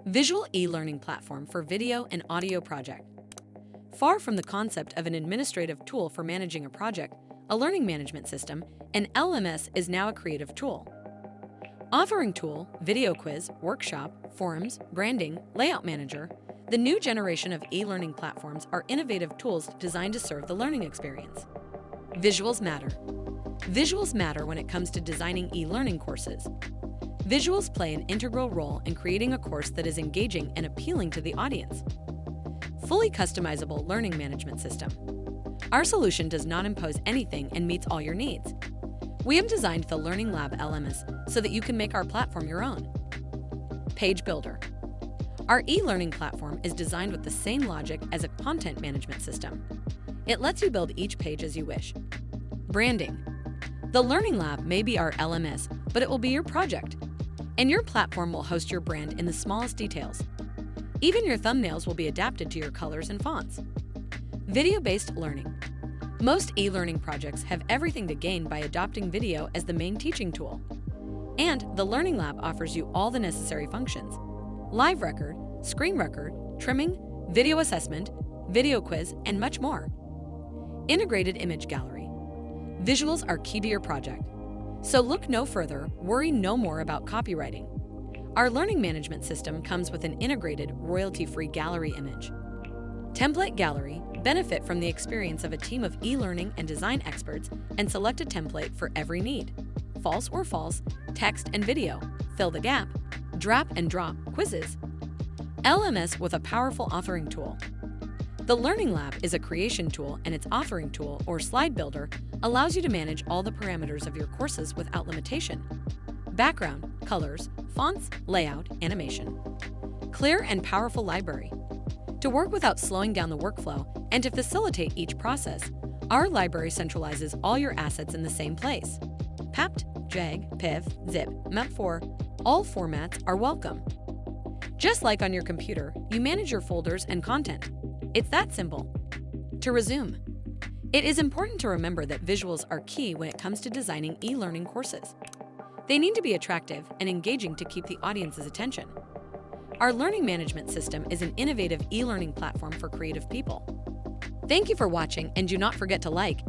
Visual e-learning platform for video and audio project. Far from the concept of an administrative tool for managing a project, a learning management system, an LMS is now a creative tool. Offering tool, video quiz, workshop, forums, branding, layout manager, the new generation of e-learning platforms are innovative tools designed to serve the learning experience. Visuals matter. Visuals matter when it comes to designing e-learning courses. Visuals play an integral role in creating a course that is engaging and appealing to the audience. Fully customizable learning management system. Our solution does not impose anything and meets all your needs. We have designed the Learning Lab LMS so that you can make our platform your own. Page Builder. Our e-learning platform is designed with the same logic as a content management system. It lets you build each page as you wish. Branding. The Learning Lab may be our LMS, but it will be your project. And your platform will host your brand in the smallest details. Even your thumbnails will be adapted to your colors and fonts. Video-based learning. Most e-learning projects have everything to gain by adopting video as the main teaching tool. And the Learning Lab offers you all the necessary functions: live record, screen record, trimming, video assessment, video quiz, and much more. Integrated image gallery. Visuals are key to your project. So look no further, worry no more about copywriting. Our learning management system comes with an integrated, royalty-free gallery image. Template gallery. Benefit from the experience of a team of e-learning and design experts and select a template for every need. False or false, text and video, fill the gap, drop and drop quizzes. LMS with a powerful authoring tool. The Learning Lab is a creation tool, and its authoring tool, or slide builder, allows you to manage all the parameters of your courses without limitation. Background, colors, fonts, layout, animation. Clear and powerful library. To work without slowing down the workflow and to facilitate each process, our library centralizes all your assets in the same place. PAPT, JAG, PIV, ZIP, MEP4, all formats are welcome. Just like on your computer, you manage your folders and content. It's that simple. To resume, it is important to remember that visuals are key when it comes to designing e-learning courses. They need to be attractive and engaging to keep the audience's attention. Our learning management system is an innovative e-learning platform for creative people. Thank you for watching, and do not forget to like,